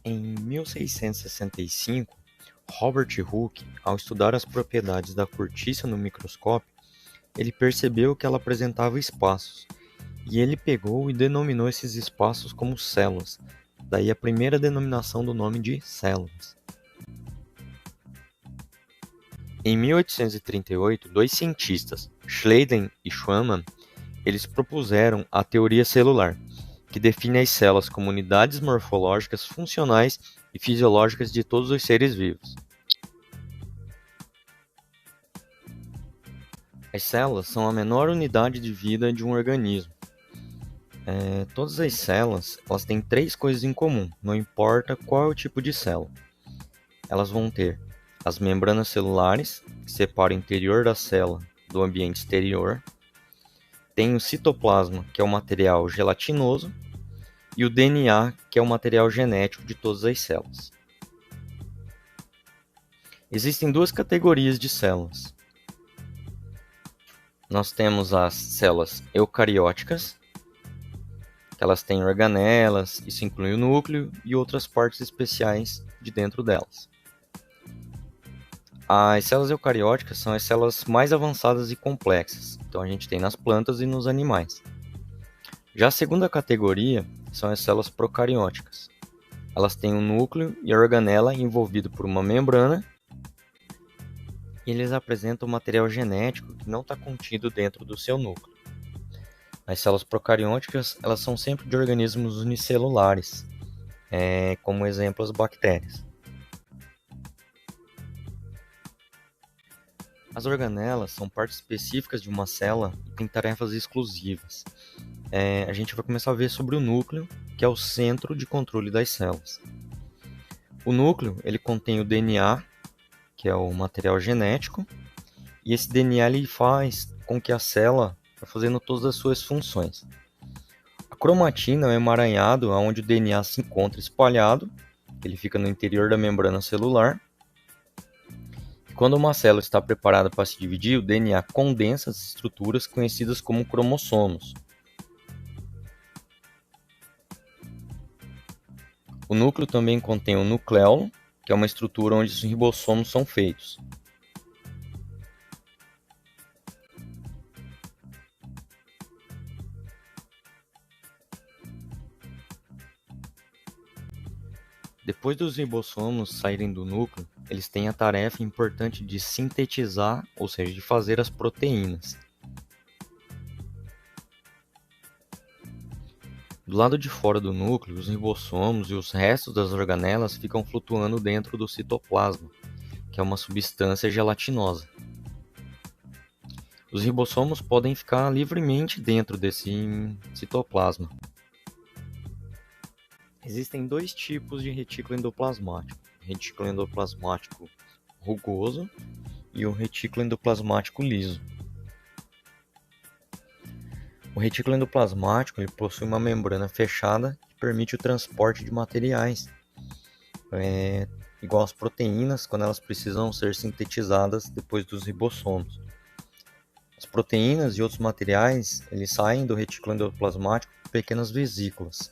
Em 1665, Robert Hooke, ao estudar as propriedades da cortiça no microscópio, ele percebeu que ela apresentava espaços, e ele pegou e denominou esses espaços como células, daí a primeira denominação do nome de células. Em 1838, dois cientistas, Schleiden e Schwann, eles propuseram a teoria celular, que define as células como unidades morfológicas, funcionais e fisiológicas de todos os seres vivos. As células são a menor unidade de vida de um organismo. Todas as células elas têm três coisas em comum, não importa qual é o tipo de célula. Elas vão ter as membranas celulares, que separam o interior da célula do ambiente exterior. Tem o citoplasma, que é o material gelatinoso, e o DNA, que é o material genético de todas as células. Existem duas categorias de células. Nós temos as células eucarióticas, que elas têm organelas, isso inclui o núcleo e outras partes especiais de dentro delas. As células eucarióticas são as células mais avançadas e complexas, então a gente tem nas plantas e nos animais. Já a segunda categoria são as células procarióticas. Elas têm um núcleo e a organela envolvido por uma membrana, e eles apresentam material genético que não está contido dentro do seu núcleo. As células procarióticas elas são sempre de organismos unicelulares, como exemplo as bactérias. As organelas são partes específicas de uma célula e têm tarefas exclusivas. A gente vai começar a ver sobre o núcleo, que é o centro de controle das células. O núcleo ele contém o DNA, que é o material genético, e esse DNA ele faz com que a célula vá fazendo todas as suas funções. A cromatina é um emaranhado onde o DNA se encontra espalhado, ele fica no interior da membrana celular. E quando uma célula está preparada para se dividir, o DNA condensa as estruturas conhecidas como cromossomos. O núcleo também contém o nucleolo, que é uma estrutura onde os ribossomos são feitos. Depois dos ribossomos saírem do núcleo, eles têm a tarefa importante de sintetizar, ou seja, de fazer as proteínas. Do lado de fora do núcleo, os ribossomos e os restos das organelas ficam flutuando dentro do citoplasma, que é uma substância gelatinosa. Os ribossomos podem ficar livremente dentro desse citoplasma. Existem dois tipos de retículo endoplasmático: o retículo endoplasmático rugoso e o retículo endoplasmático liso. O retículo endoplasmático ele possui uma membrana fechada que permite o transporte de materiais, igual as proteínas, quando elas precisam ser sintetizadas depois dos ribossomos. As proteínas e outros materiais eles saem do retículo endoplasmático por pequenas vesículas,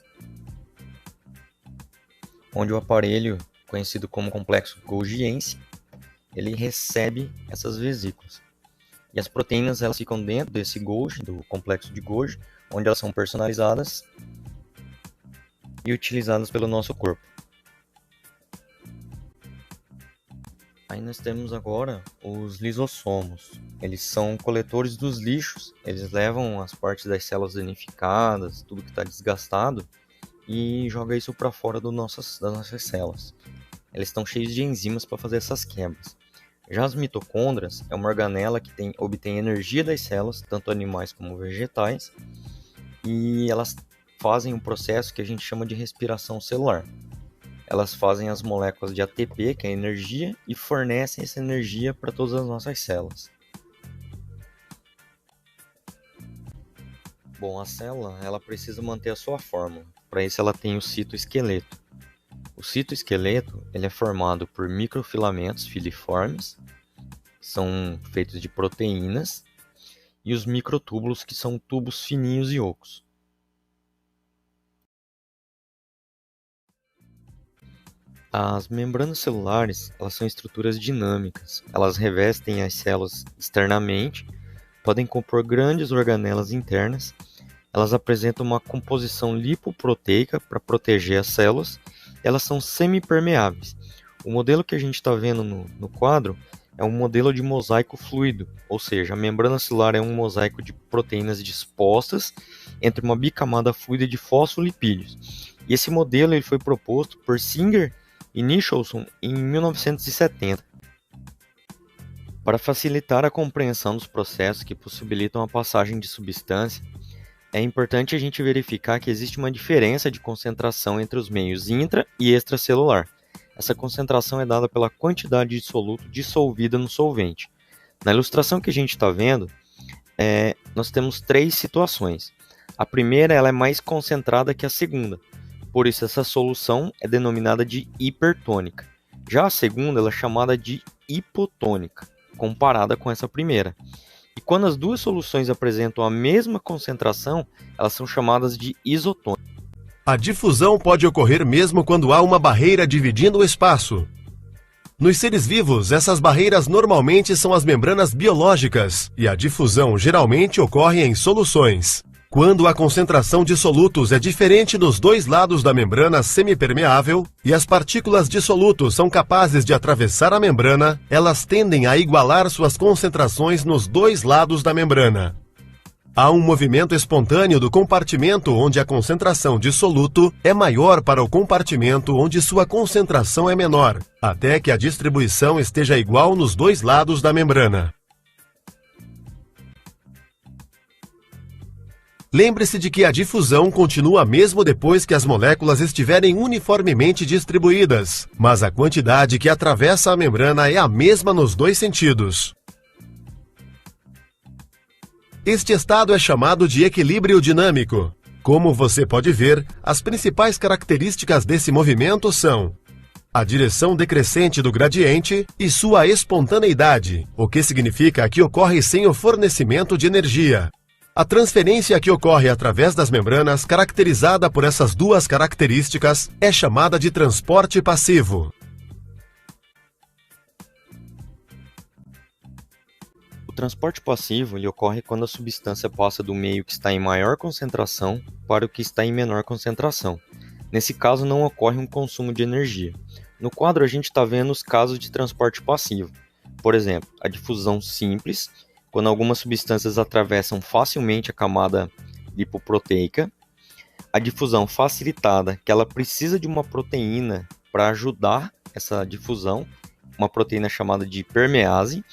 onde o aparelho, conhecido como complexo Golgiense, ele recebe essas vesículas. E as proteínas elas ficam dentro desse Golgi, do complexo de Golgi, onde elas são personalizadas e utilizadas pelo nosso corpo. Aí nós temos agora os lisossomos. Eles são coletores dos lixos, eles levam as partes das células danificadas, tudo que está desgastado, e joga isso para fora das nossas células. Eles estão cheios de enzimas para fazer essas quebras. Já as mitocôndrias é uma organela que obtém energia das células, tanto animais como vegetais, e elas fazem um processo que a gente chama de respiração celular. Elas fazem as moléculas de ATP, que é energia, e fornecem essa energia para todas as nossas células. Bom, a célula ela precisa manter a sua fórmula. Para isso ela tem o citoesqueleto. O citoesqueleto ele é formado por microfilamentos filiformes, que são feitos de proteínas, e os microtúbulos, que são tubos fininhos e ocos. As membranas celulares, elas são estruturas dinâmicas. Elas revestem as células externamente, podem compor grandes organelas internas. Elas apresentam uma composição lipoproteica para proteger as células. Elas são semipermeáveis. O modelo que a gente está vendo no quadro é um modelo de mosaico fluido, ou seja, a membrana celular é um mosaico de proteínas dispostas entre uma bicamada fluida de fosfolipídios. E esse modelo ele foi proposto por Singer e Nicholson em 1970. Para facilitar a compreensão dos processos que possibilitam a passagem de substância, é importante a gente verificar que existe uma diferença de concentração entre os meios intra- e extracelular. Essa concentração é dada pela quantidade de soluto dissolvida no solvente. Na ilustração que a gente está vendo, nós temos 3 situações. A primeira ela é mais concentrada que a segunda, por isso essa solução é denominada de hipertônica. Já a segunda ela é chamada de hipotônica, comparada com essa primeira. E quando as duas soluções apresentam a mesma concentração, elas são chamadas de isotônicas. A difusão pode ocorrer mesmo quando há uma barreira dividindo o espaço. Nos seres vivos, essas barreiras normalmente são as membranas biológicas, e a difusão geralmente ocorre em soluções. Quando a concentração de solutos é diferente nos dois lados da membrana semipermeável e as partículas de soluto são capazes de atravessar a membrana, elas tendem a igualar suas concentrações nos dois lados da membrana. Há um movimento espontâneo do compartimento onde a concentração de soluto é maior para o compartimento onde sua concentração é menor, até que a distribuição esteja igual nos dois lados da membrana. Lembre-se de que a difusão continua mesmo depois que as moléculas estiverem uniformemente distribuídas, mas a quantidade que atravessa a membrana é a mesma nos dois sentidos. Este estado é chamado de equilíbrio dinâmico. Como você pode ver, as principais características desse movimento são a direção decrescente do gradiente e sua espontaneidade, o que significa que ocorre sem o fornecimento de energia. A transferência que ocorre através das membranas, caracterizada por essas duas características, é chamada de transporte passivo. O transporte passivo ele ocorre quando a substância passa do meio que está em maior concentração para o que está em menor concentração. Nesse caso, não ocorre um consumo de energia. No quadro, a gente está vendo os casos de transporte passivo. Por exemplo, a difusão simples, quando algumas substâncias atravessam facilmente a camada lipoproteica. A difusão facilitada, que ela precisa de uma proteína para ajudar essa difusão, uma proteína chamada de permease.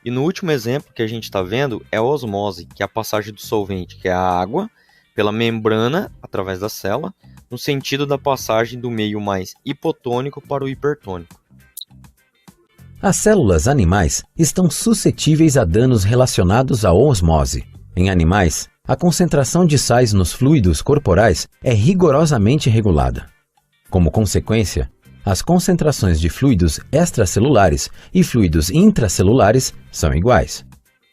E no último exemplo que a gente está vendo é a osmose, que é a passagem do solvente, que é a água, pela membrana através da célula, no sentido da passagem do meio mais hipotônico para o hipertônico. As células animais estão suscetíveis a danos relacionados à osmose. Em animais, a concentração de sais nos fluidos corporais é rigorosamente regulada. Como consequência, as concentrações de fluidos extracelulares e fluidos intracelulares são iguais.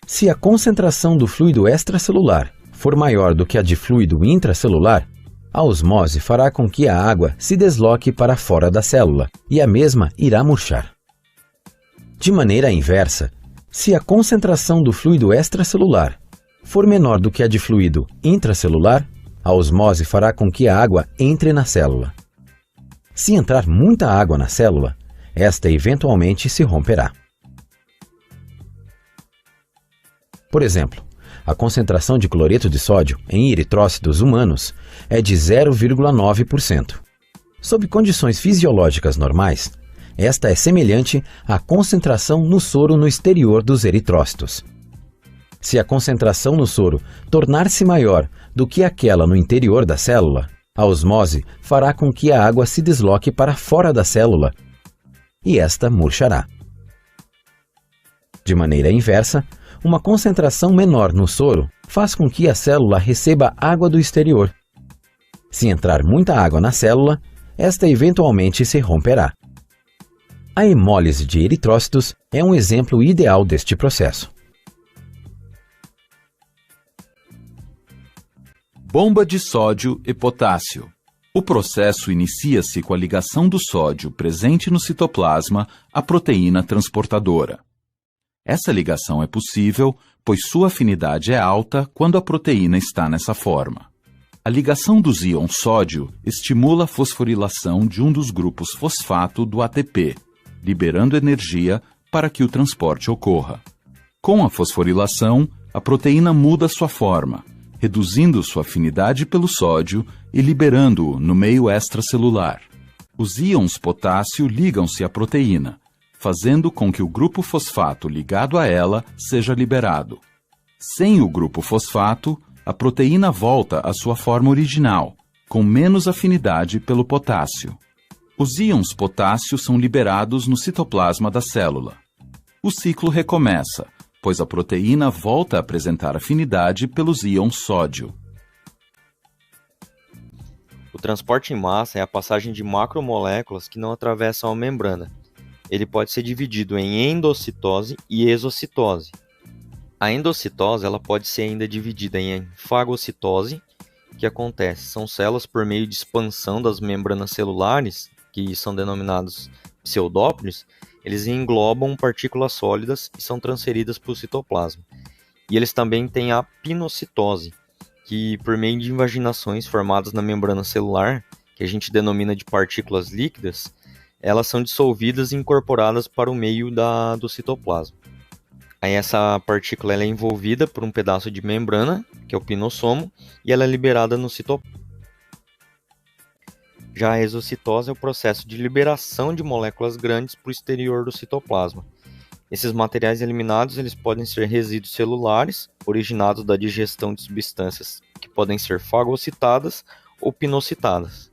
Se a concentração do fluido extracelular for maior do que a de fluido intracelular, a osmose fará com que a água se desloque para fora da célula e a mesma irá murchar. De maneira inversa, se a concentração do fluido extracelular for menor do que a de fluido intracelular, a osmose fará com que a água entre na célula. Se entrar muita água na célula, esta eventualmente se romperá. Por exemplo, a concentração de cloreto de sódio em eritrócitos humanos é de 0,9%. Sob condições fisiológicas normais, esta é semelhante à concentração no soro no exterior dos eritrócitos. Se a concentração no soro tornar-se maior do que aquela no interior da célula, a osmose fará com que a água se desloque para fora da célula e esta murchará. De maneira inversa, uma concentração menor no soro faz com que a célula receba água do exterior. Se entrar muita água na célula, esta eventualmente se romperá. A hemólise de eritrócitos é um exemplo ideal deste processo. Bomba de sódio e potássio. O processo inicia-se com a ligação do sódio presente no citoplasma à proteína transportadora. Essa ligação é possível, pois sua afinidade é alta quando a proteína está nessa forma. A ligação dos íons sódio estimula a fosforilação de um dos grupos fosfato do ATP, liberando energia para que o transporte ocorra. Com a fosforilação, a proteína muda sua forma, reduzindo sua afinidade pelo sódio e liberando-o no meio extracelular. Os íons potássio ligam-se à proteína, fazendo com que o grupo fosfato ligado a ela seja liberado. Sem o grupo fosfato, a proteína volta à sua forma original, com menos afinidade pelo potássio. Os íons potássio são liberados no citoplasma da célula. O ciclo recomeça, pois a proteína volta a apresentar afinidade pelos íons sódio. O transporte em massa é a passagem de macromoléculas que não atravessam a membrana. Ele pode ser dividido em endocitose e exocitose. A endocitose ela pode ser ainda dividida em fagocitose, que acontece, são células por meio de expansão das membranas celulares, que são denominados pseudópolis, eles englobam partículas sólidas e são transferidas para o citoplasma. E eles também têm a pinocitose, que por meio de invaginações formadas na membrana celular, que a gente denomina de partículas líquidas, elas são dissolvidas e incorporadas para o meio do citoplasma. Aí essa partícula ela é envolvida por um pedaço de membrana, que é o pinossomo, e ela é liberada no citoplasma. Já a exocitose é o processo de liberação de moléculas grandes para o exterior do citoplasma. Esses materiais eliminados eles podem ser resíduos celulares, originados da digestão de substâncias que podem ser fagocitadas ou pinocitadas.